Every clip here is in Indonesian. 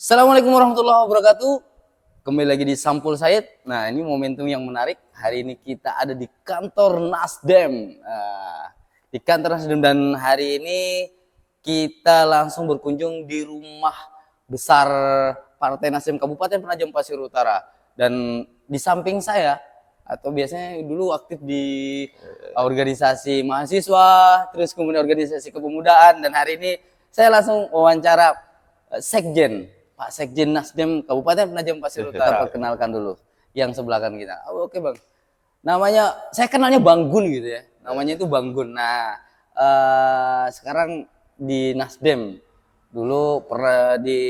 Assalamualaikum warahmatullahi wabarakatuh. Kembali lagi di Sampul Said. Nah, ini momentum yang menarik. Hari ini kita ada di kantor Nasdem. Di kantor Nasdem, dan hari ini kita langsung berkunjung di rumah besar Partai Nasdem Kabupaten Penajam Pasir Utara. Dan di samping saya, atau biasanya dulu aktif di organisasi mahasiswa, terus kemudian organisasi kepemudaan, dan hari ini saya langsung wawancara Sekjen, Pak Sekjen Nasdem Kabupaten Penajam Pasir Utara. Perkenalkan dulu yang sebelah kanan kita. Oh, oke Bang. Namanya, saya kenalnya Bang Gun gitu ya. Namanya itu Bang Gun. Nah, sekarang di Nasdem. Dulu pernah di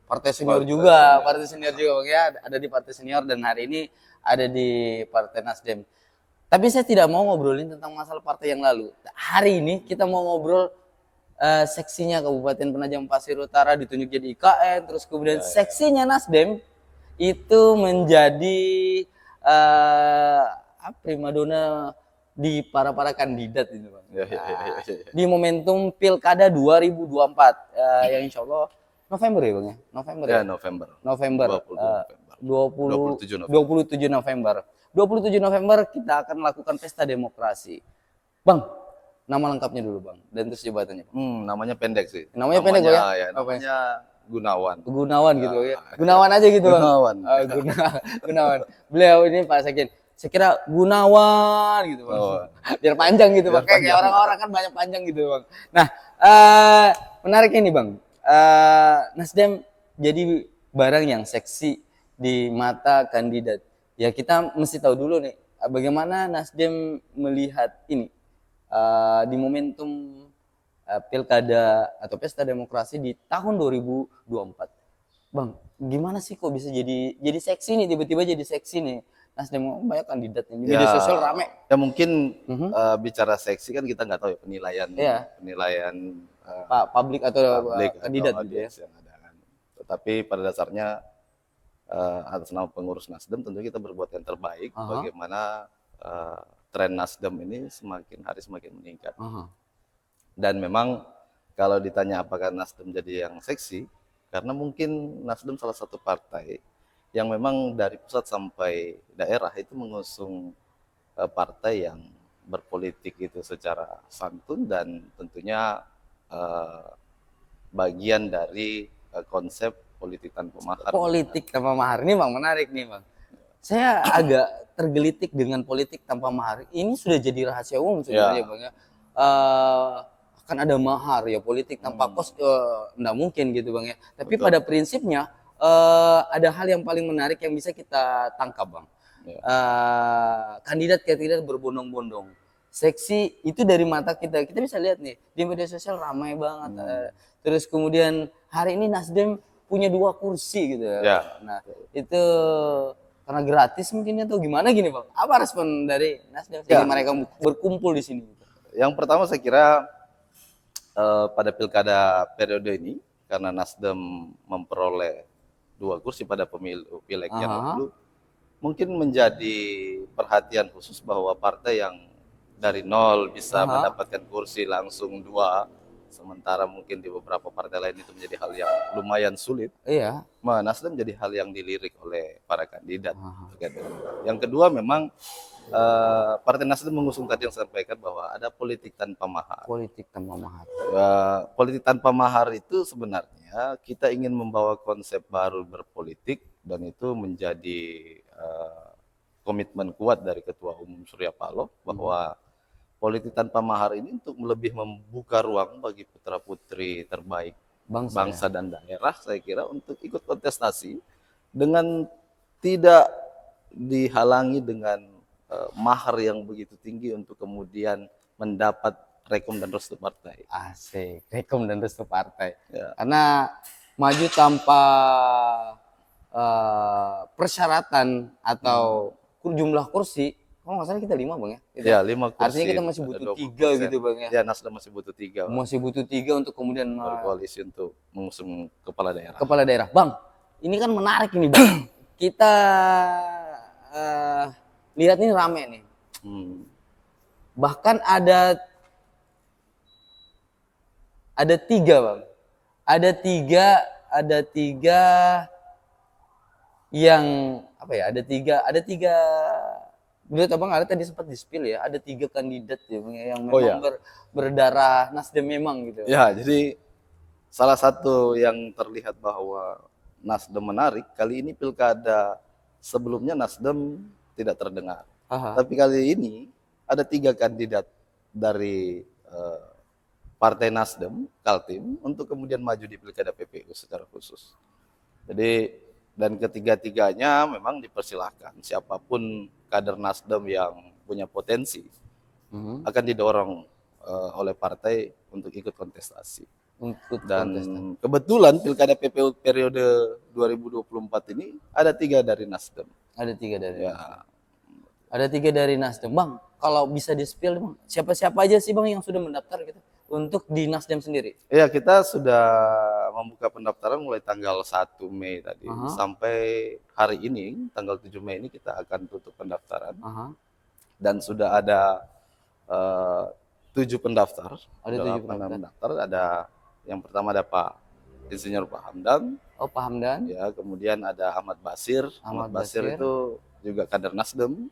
Partai Senior juga, Partai Senior juga Bang ya. Ada di Partai Senior, dan hari ini ada di Partai Nasdem. Tapi saya tidak mau ngobrolin tentang masalah partai yang lalu. Hari ini kita mau ngobrol seksinya Kabupaten Penajam Pasir Utara ditunjuk jadi IKN, terus kemudian seksinya Nasdem itu menjadi primadona di para kandidat ini Bang. Di momentum Pilkada 2024 yang insya Allah November ya Bang ya? November ya? November. 27 November. 27 November kita akan melakukan pesta demokrasi. Bang, nama lengkapnya dulu Bang, dan terus jabatannya. Namanya pendek sih. Namanya pendek Bang ya? Namanya Gunawan. Gunawan gitu ya. Gunawan aja gitu Bang. Gunawan. Gunawan. Beliau ini Pak Sekjen. Saya kira Gunawan gitu Bang. Oh. Biar panjang gitu Bang. Kayak orang-orang kan banyak panjang gitu Bang. Nah, menarik ini Bang. Nasdem jadi barang yang seksi di mata kandidat. Ya kita mesti tahu dulu nih, bagaimana Nasdem melihat ini di momentum pilkada atau pesta demokrasi di tahun 2024. Bang, gimana sih kok bisa jadi seksi nih, tiba-tiba jadi seksi nih? Nasdem banyak kandidatnya, di media sosial rame. Ya mungkin bicara seksi kan kita nggak tahu ya penilaian publik atau kandidat gitu ya. Yang ada kan. Tetapi pada dasarnya atas nama pengurus Nasdem tentu kita berbuat yang terbaik. Bagaimana tren Nasdem ini semakin hari semakin meningkat. Dan memang kalau ditanya apakah Nasdem jadi yang seksi, karena mungkin Nasdem salah satu partai yang memang dari pusat sampai daerah itu mengusung partai yang berpolitik itu secara santun, dan tentunya bagian dari konsep politik tanpa mahar. Politik tanpa mahar ini Bang menarik nih Bang. Saya agak tergelitik dengan politik tanpa mahar. Ini sudah jadi rahasia umum sebenarnya Bang ya. Akan ada mahar ya, politik tanpa kos enggak mungkin gitu Bang ya. Tapi pada prinsipnya ada hal yang paling menarik yang bisa kita tangkap Bang. Kandidat berbondong-bondong. Seksi itu dari mata kita bisa lihat nih di media sosial ramai banget. Terus kemudian hari ini Nasdem punya 2 kursi gitu ya. Nah, itu karena gratis mungkin atau gimana gini Bang? Apa respon dari Nasdem sehingga mereka berkumpul di sini? Yang pertama saya kira pada pilkada periode ini, karena Nasdem memperoleh 2 kursi pada pemilu pileg yang lalu, mungkin menjadi perhatian khusus bahwa partai yang dari nol bisa mendapatkan kursi langsung 2, sementara mungkin di beberapa partai lain itu menjadi hal yang lumayan sulit. Iya. Nasdem jadi hal yang dilirik oleh para kandidat. Yang kedua, memang Partai Nasdem mengusung tadi yang saya sampaikan bahwa ada politik tanpa mahar. Politik tanpa mahar. Politik tanpa mahar itu sebenarnya kita ingin membawa konsep baru berpolitik, dan itu menjadi komitmen kuat dari Ketua Umum Surya Paloh bahwa politik tanpa mahar ini untuk lebih membuka ruang bagi putra-putri terbaik bangsa dan daerah, saya kira, untuk ikut kontestasi dengan tidak dihalangi dengan mahar yang begitu tinggi untuk kemudian mendapat rekom dan restu partai. Asik, rekom dan restu partai. Karena maju tanpa persyaratan atau jumlah kursi, kalau nggak salah kita 5 Bang ya? Ya, 5 kursi. Artinya kita masih butuh 3 gitu Bang ya? Ya, Nasdem masih butuh 3. Masih butuh 3 untuk kemudian berkoalisi untuk mengusung kepala daerah. Kepala daerah. Bang, ini kan menarik ini Bang. Kita lihat ini rame nih. Bahkan ada 3 Bang. Ada 3 ada tiga yang apa ya? Ada tiga. Menurut abang ada tadi sempat di-spill ya, ada tiga kandidat ya, Bang, yang memang berdarah Nasdem memang gitu. Ya, jadi salah satu yang terlihat bahwa Nasdem menarik, kali ini pilkada sebelumnya Nasdem tidak terdengar. Tapi kali ini ada tiga kandidat dari Partai Nasdem, Kaltim, untuk kemudian maju di pilkada PPU secara khusus. Jadi, dan ketiga-tiganya memang dipersilahkan. Siapapun kader Nasdem yang punya potensi akan didorong oleh partai untuk ikut kontestasi. Dan kebetulan pilkada PPU periode 2024 ini ada tiga dari Nasdem. Ada tiga dari Ada tiga dari Nasdem. Bang, kalau bisa di-spill, Bang, siapa-siapa aja sih Bang yang sudah mendaftar gitu untuk di Nasdem sendiri? Iya, kita sudah membuka pendaftaran mulai tanggal 1 Mei tadi sampai hari ini, tanggal 7 Mei ini kita akan tutup pendaftaran. Dan sudah ada 7 pendaftar. Ada 7 pendaftar. Ada yang pertama ada Pak Insinyur Pak Hamdan. Oh, Pak Hamdan. Ya, kemudian ada Ahmad Basir. Ahmad Basir itu juga kader Nasdem.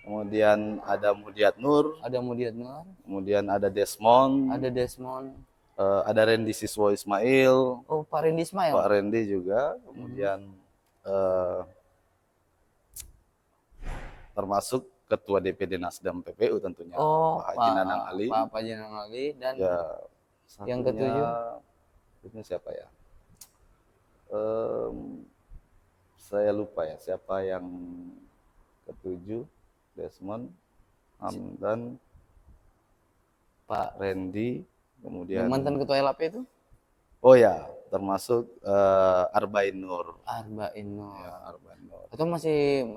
Kemudian ada Mudiat Nur. Kemudian ada Desmond. Ada Randy Siswo Ismail. Oh, Pak Randy Ismail. Pak Randy juga. Kemudian termasuk Ketua DPD Nasdem PPU tentunya. Oh, Pak Haji Nanang Ali. Pak Haji Nanang Ali. Dan ya, yang ketujuh. Ini siapa ya? Saya lupa ya siapa yang ketujuh. Desmond, Hamdan, Pak Randy, kemudian yang mantan ketua LAP itu? Oh ya, termasuk Arbain Nur. Ya, Arbain Nur. Atau masih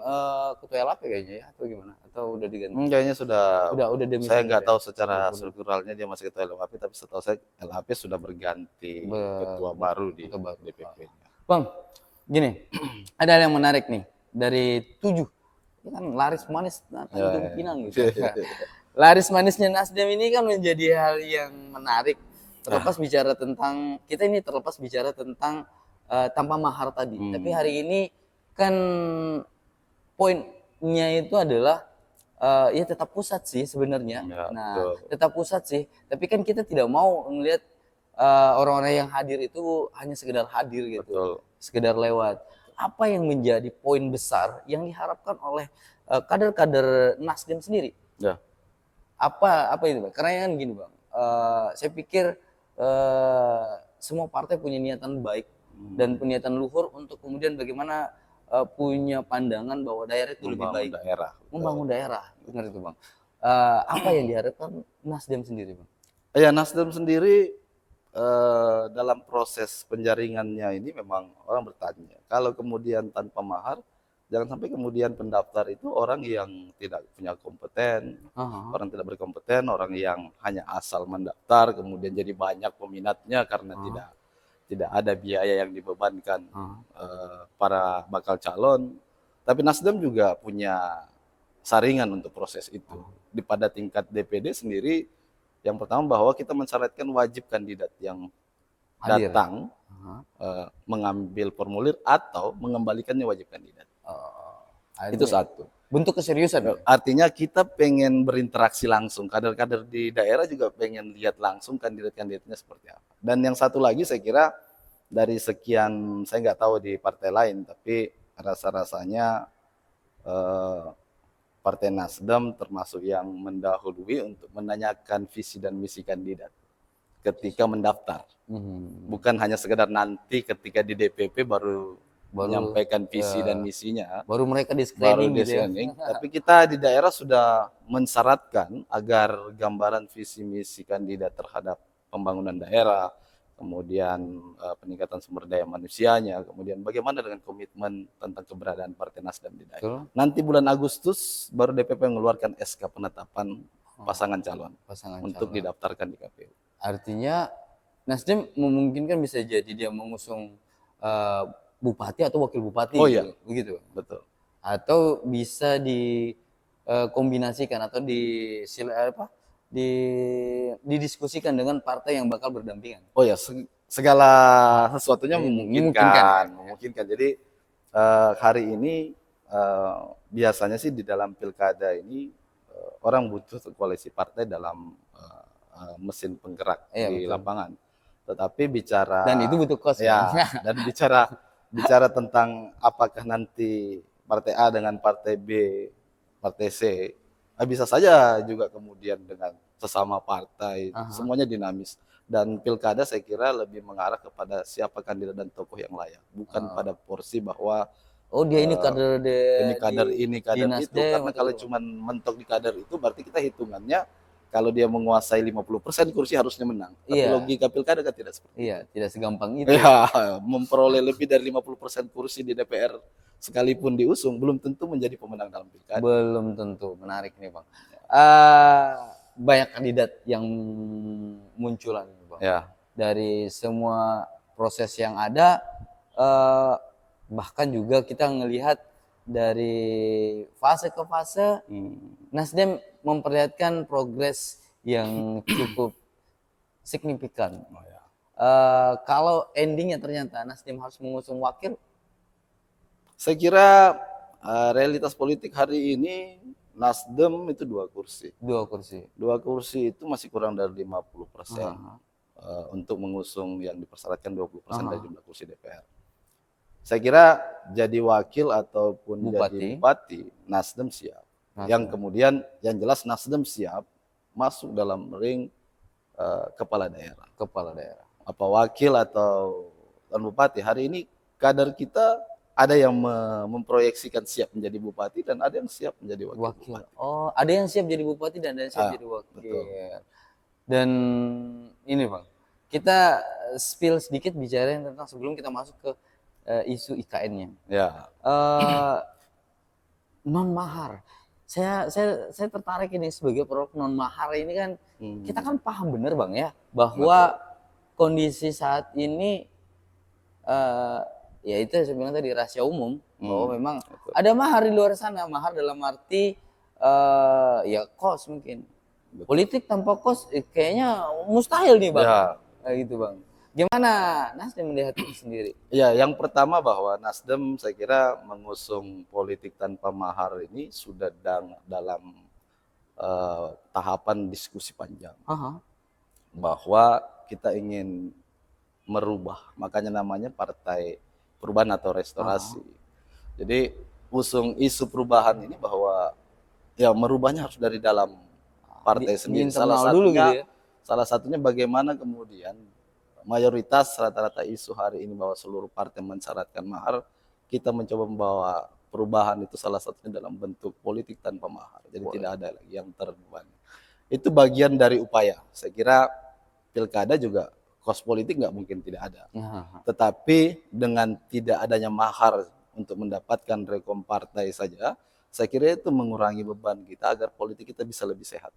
ketua LAP kayaknya ya, atau gimana? Atau udah diganti? Kayaknya sudah saya nggak tahu secara ya? strukturalnya dia masih ketua LAP, tapi setahu saya LAP sudah berganti ketua baru di DPP-nya. Bang, gini, ada hal yang menarik nih dari 7. Ini kan laris manis Pinang gitu. Laris manisnya Nasdem ini kan menjadi hal yang menarik. Terlepas bicara tentang tanpa mahar tadi. Tapi hari ini kan poinnya itu adalah ya tetap pusat sih sebenarnya. Tetap pusat sih. Tapi kan kita tidak mau melihat orang-orang yang hadir itu hanya sekedar hadir gitu. Sekedar lewat. Apa yang menjadi poin besar yang diharapkan oleh kader-kader Nasdem sendiri? Ya. Apa itu, Bang? Karena kan gini, Bang. Saya pikir semua partai punya niatan baik dan niatan luhur untuk kemudian bagaimana punya pandangan bahwa daerah itu lebih baik. Membangun daerah. Benar itu, Bang. Apa yang diharapkan Nasdem sendiri, Bang? Ya, Nasdem sendiri dalam proses penjaringannya ini memang orang bertanya, kalau kemudian tanpa mahar, jangan sampai kemudian pendaftar itu orang yang tidak punya kompeten, orang tidak berkompeten, orang yang hanya asal mendaftar, kemudian jadi banyak peminatnya karena tidak ada biaya yang dibebankan para bakal calon. Tapi Nasdem juga punya saringan untuk proses itu. Pada tingkat DPD sendiri, yang pertama bahwa kita mensyaratkan wajib kandidat yang datang mengambil formulir atau mengembalikannya wajib kandidat. Itu satu. Bentuk keseriusan. Artinya kita pengen berinteraksi langsung. Kader-kader di daerah juga pengen lihat langsung kandidat-kandidatnya seperti apa. Dan yang satu lagi saya kira dari sekian, saya nggak tahu di partai lain, tapi rasa-rasanya Partai Nasdem termasuk yang mendahului untuk menanyakan visi dan misi kandidat ketika mendaftar. Bukan hanya sekedar nanti ketika di DPP baru menyampaikan visi dan misinya. Baru mereka di screening gitu ya. Tapi kita di daerah sudah mensyaratkan agar gambaran visi misi kandidat terhadap pembangunan daerah, kemudian peningkatan sumber daya manusianya, kemudian bagaimana dengan komitmen tentang keberadaan Partai Nasdem di daerah. Nanti bulan Agustus baru DPP mengeluarkan SK penetapan pasangan calon untuk didaftarkan di KPU. Artinya Nasdem memungkinkan bisa jadi dia mengusung bupati atau wakil bupati, begitu. Betul. Atau bisa dikombinasikan atau didiskusikan dengan partai yang bakal berdampingan. Oh ya, segala sesuatunya Memungkinkan. memungkinkan. Jadi hari ini biasanya sih di dalam pilkada ini orang butuh koalisi partai dalam mesin penggerak Iya, di betul. lapangan. Tetapi bicara Dan itu butuh kos ya kan. dan bicara tentang apakah nanti partai A dengan partai B, partai C, bisa saja juga kemudian dengan sesama partai, Aha. semuanya dinamis. Dan pilkada saya kira lebih mengarah kepada siapa kandidat dan tokoh yang layak, bukan Oh. pada porsi bahwa Oh, dia ini kader ini di kader itu. Nasdem Karena atau kalau gitu, Bang? cuma mentok di kader itu berarti kita hitungannya kalau dia menguasai 50% kursi harusnya menang. Tapi Iya, logika pilkada kan tidak seperti iya, itu. tidak segampang itu ya. Ya, memperoleh lebih dari 50% kursi di DPR sekalipun diusung belum tentu menjadi pemenang dalam pilkada. Belum tentu. Menarik nih, Bang. Eh, banyak kandidat yang munculan, Bang. Ya, Dari semua proses yang ada, eh, bahkan juga kita ngelihat dari fase ke fase, Nasdem memperlihatkan progres yang cukup signifikan. oh ya. Kalau endingnya ternyata Nasdem harus mengusung wakil, Saya kira realitas politik hari ini Nasdem itu 2 kursi. 2 kursi. 2 kursi itu masih kurang dari 50% Aha, untuk mengusung yang dipersyaratkan 20% dari aha. jumlah kursi DPR. Saya kira jadi wakil ataupun jadi Bupati, bupati, Nasdem siap. Yang Nasdem, kemudian yang jelas Nasdem siap masuk dalam ring kepala daerah. kepala daerah. Apa wakil atau bupati. Hari ini kader kita ada yang memproyeksikan siap menjadi bupati dan ada yang siap menjadi wakil Wakil. bupati. Oh, ada yang siap jadi bupati dan ada yang siap jadi wakil. Betul. Dan ini, Bang, kita spill sedikit bicara tentang sebelum kita masuk ke isu IKN-nya. Ya, Non mahar. Saya tertarik ini sebagai produk non mahar ini kan, kita kan paham bener, Bang, ya, bahwa kondisi saat ini ya itu yang saya bilang tadi, rahasia umum bahwa memang betul. ada mahar di luar sana. Mahar dalam arti ya kos mungkin. Politik tanpa kos kayaknya mustahil nih, Bang. Ya. Kayak gitu, Bang. Gimana Nasdem melihat itu sendiri? Ya, yang pertama bahwa Nasdem saya kira mengusung politik tanpa mahar ini sudah dalam tahapan diskusi panjang Aha. bahwa kita ingin merubah, makanya namanya Partai Perubahan atau Restorasi. Jadi usung isu perubahan ini bahwa ya merubahnya harus dari dalam partai Di sendiri. internal dulu gitu ya. Salah satunya bagaimana kemudian mayoritas rata-rata isu hari ini bahwa seluruh partai mensyaratkan mahar, kita mencoba membawa perubahan itu salah satunya dalam bentuk politik tanpa mahar. Jadi tidak ada lagi yang terbebani. Itu bagian dari upaya. Saya kira pilkada juga kos politik nggak mungkin tidak ada. Tetapi dengan tidak adanya mahar untuk mendapatkan rekom partai saja, saya kira itu mengurangi beban kita agar politik kita bisa lebih sehat.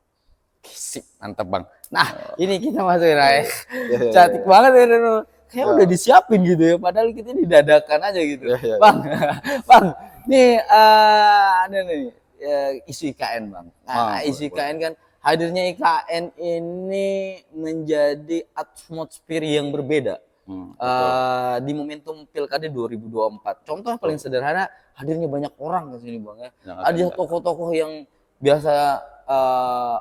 Sip, mantap, Bang. Nah, ini kita masuk ya. Ya, Cantik banget ya, Reno. Kayak udah disiapin gitu ya, padahal kita didadakan aja gitu. Ya. Bang, Bang, nih ada nih isu IKN, Bang. Nah, isu IKN kan, hadirnya IKN ini menjadi atmosfer yang berbeda di momentum Pilkada 2024. Contoh paling sederhana, hadirnya banyak orang ke sini, Bang, ya. Ada tokoh-tokoh yang biasa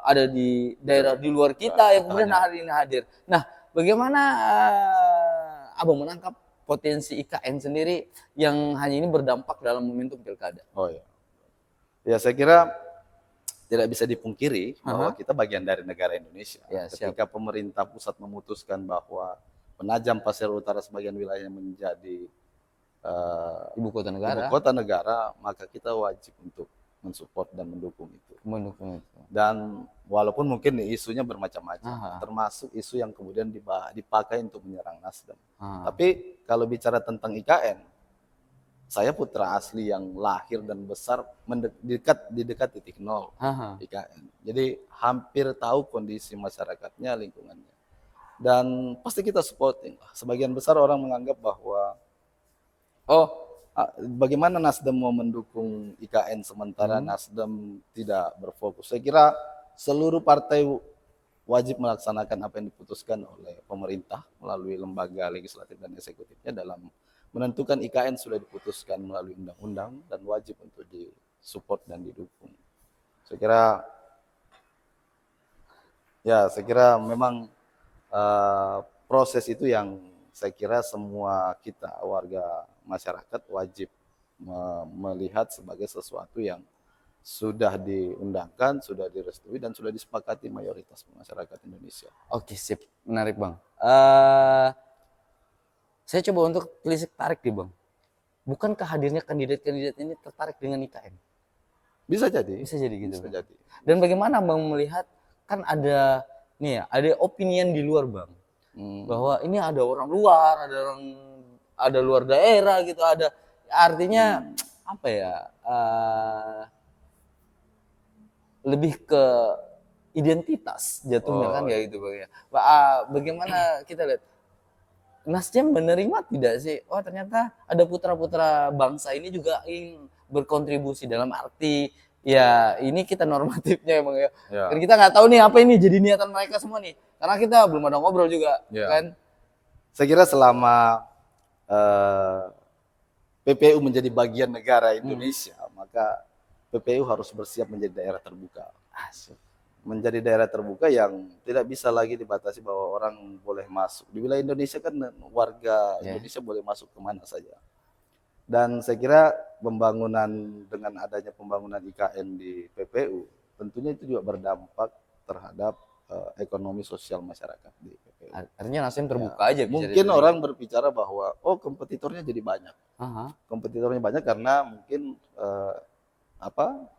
ada di daerah di luar kita yang kemudian hari ini hadir. Nah, bagaimana Abang menangkap potensi IKN sendiri yang hanya ini berdampak dalam momentum pilkada? Oh ya, ya saya kira tidak bisa dipungkiri bahwa kita bagian dari negara Indonesia. Ya, ketika pemerintah pusat memutuskan bahwa Penajam Pasir Utara sebagian wilayahnya menjadi ibu kota negara, maka kita wajib untuk mensupport dan mendukung itu. Mendukung itu. Dan walaupun mungkin isunya bermacam-macam, termasuk isu yang kemudian dipakai untuk menyerang Nasdem. Tapi kalau bicara tentang IKN, saya putra asli yang lahir dan besar di dekat titik nol IKN. Jadi hampir tahu kondisi masyarakatnya, lingkungannya. Dan pasti kita supporting. Sebagian besar orang menganggap bahwa bagaimana Nasdem mau mendukung IKN sementara Nasdem tidak berfokus. Saya kira seluruh partai wajib melaksanakan apa yang diputuskan oleh pemerintah melalui lembaga legislatif dan eksekutifnya dalam menentukan IKN sudah diputuskan melalui undang-undang dan wajib untuk disupport dan didukung. Saya kira memang proses itu yang saya kira semua kita warga masyarakat wajib melihat sebagai sesuatu yang sudah diundangkan, sudah direstui dan sudah disepakati mayoritas masyarakat Indonesia. Oke, sip. Menarik, Bang. Saya coba untuk telisik tarik nih, Bang. Bukankah hadirnya kandidat-kandidat ini tertarik dengan IKN? Bisa jadi. Bisa jadi gitu. Bisa Bang. jadi. Dan bagaimana Bang melihat, kan ada nih ya, ada opinian di luar, Bang. Bahwa ini ada orang luar, ada luar daerah gitu, ada artinya apa ya? Lebih ke identitas jatuhnya kan kayak gitu, Bang ya. Bagaimana kita lihat Nasdem menerima tidak sih? Oh, ternyata ada putra-putra bangsa ini juga ingin berkontribusi dalam arti ya ini kita normatifnya emang ya. Dan kita nggak tahu nih apa ini jadi niatan mereka semua nih. Karena kita belum ada ngobrol juga, kan? Saya kira selama PPU menjadi bagian negara Indonesia, maka PPU harus bersiap menjadi daerah terbuka. Menjadi daerah terbuka yang tidak bisa lagi dibatasi bahwa orang boleh masuk. Di wilayah Indonesia kan warga Indonesia boleh masuk kemana saja. Dan saya kira dengan adanya pembangunan IKN di PPU, tentunya itu juga berdampak terhadap ekonomi sosial masyarakat di PPU. Artinya Nasdem terbuka aja. Mungkin orang berbicara bahwa kompetitornya jadi banyak. Kompetitornya banyak karena mungkin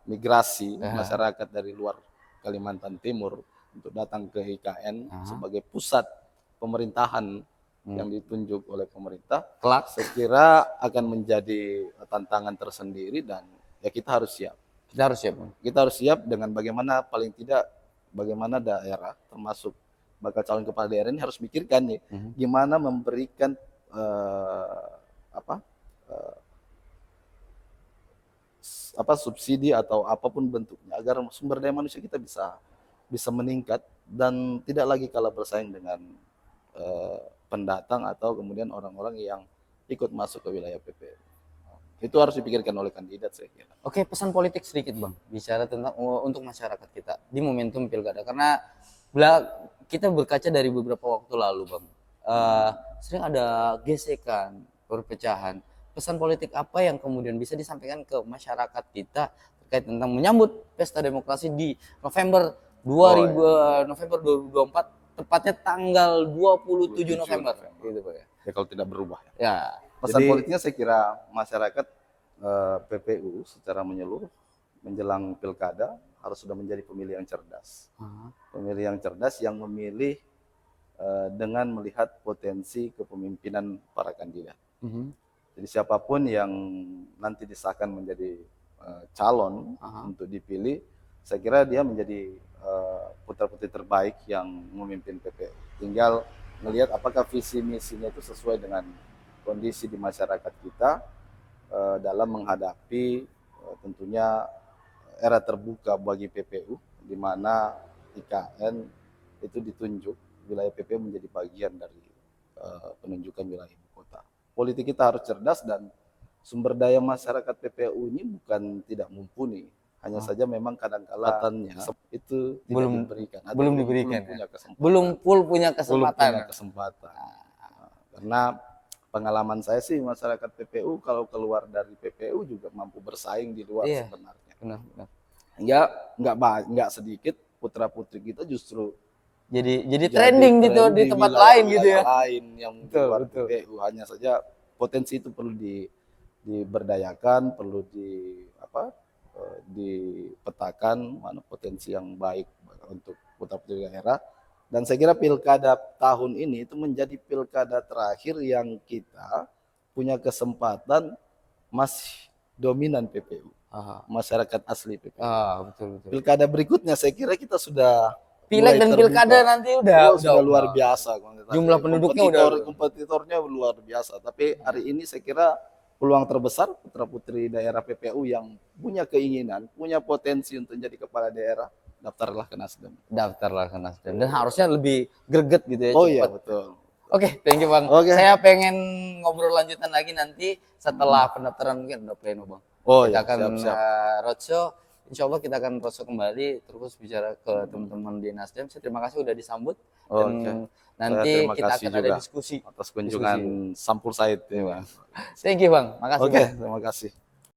migrasi masyarakat dari luar Kalimantan Timur untuk datang ke IKN sebagai pusat pemerintahan yang ditunjuk oleh pemerintah, saya kira akan menjadi tantangan tersendiri dan ya kita harus siap. Kita harus siap dengan bagaimana paling tidak bagaimana daerah termasuk bakal calon kepala daerah ini harus mikirkan nih gimana memberikan subsidi atau apapun bentuknya agar sumber daya manusia kita bisa meningkat dan tidak lagi kalah bersaing dengan pendatang atau kemudian orang-orang yang ikut masuk ke wilayah PPU. Itu harus dipikirkan oleh kandidat saya kira. Oke, pesan politik sedikit Bang, bicara tentang untuk masyarakat kita di momentum pilkada, karena kita berkaca dari beberapa waktu lalu Bang, sering ada gesekan, perpecahan. Pesan politik apa yang kemudian bisa disampaikan ke masyarakat kita terkait tentang menyambut pesta demokrasi di November 2024, tepatnya tanggal 27 November. Gitu Pak ya. Ya kalau tidak berubah. Ya. Pesan politiknya saya kira masyarakat PPU secara menyeluruh menjelang pilkada harus sudah menjadi pemilih yang cerdas. Pemilih yang cerdas yang memilih dengan melihat potensi kepemimpinan para kandidat. Jadi siapapun yang nanti disahkan menjadi calon untuk dipilih, saya kira dia menjadi putra-putri terbaik yang memimpin PPU. Tinggal melihat apakah visi misinya itu sesuai dengan kondisi di masyarakat kita dalam menghadapi tentunya era terbuka bagi PPU, di mana IKN itu ditunjuk, wilayah PPU menjadi bagian dari penunjukan wilayah ibu kota. Politik kita harus cerdas dan sumber daya masyarakat PPU ini bukan tidak mumpuni, hanya saja memang kadang-kala itu belum diberikan, belum diberikan, belum punya kesempatan. Karena pengalaman saya sih masyarakat PPU kalau keluar dari PPU juga mampu bersaing di luar sebenarnya. Benar. Nggak sedikit putra putri kita justru jadi trending gitu di tempat lain gitu ya. Lain yang keluar PPU, hanya saja potensi itu perlu diberdayakan, perlu dipetakan mana potensi yang baik untuk putra putri daerah. Dan saya kira pilkada tahun ini itu menjadi pilkada terakhir yang kita punya kesempatan masih dominan PPU, masyarakat asli PPU. Betul. Pilkada berikutnya saya kira kita sudah Pileg dan pilkada nanti udah luar biasa. Jumlah penduduknya kompetitornya luar biasa. Tapi hari ini saya kira peluang terbesar putra putri daerah PPU yang punya keinginan, punya potensi untuk jadi kepala daerah daftarlah ke Nasdem. Daftarlah ke Nasdem. Dan harusnya lebih greget gitu ya, Oh iya, cepat. betul. Oke, thank you Bang. Oke. Saya pengen ngobrol lanjutan lagi nanti setelah pendaftaran, mungkin ada pleno Bang. Oh Kita iya, akan siap. roadshow. Insya Allah kita akan roadshow kembali, terus bicara ke teman-teman di Nasdem. Saya terima kasih udah disambut. Dan Oke. nanti Terima kita kasih akan ada juga diskusi. atas kunjungan Sampul Said ini, Bang. Thank you Bang, makasih Oke, Bang. terima kasih.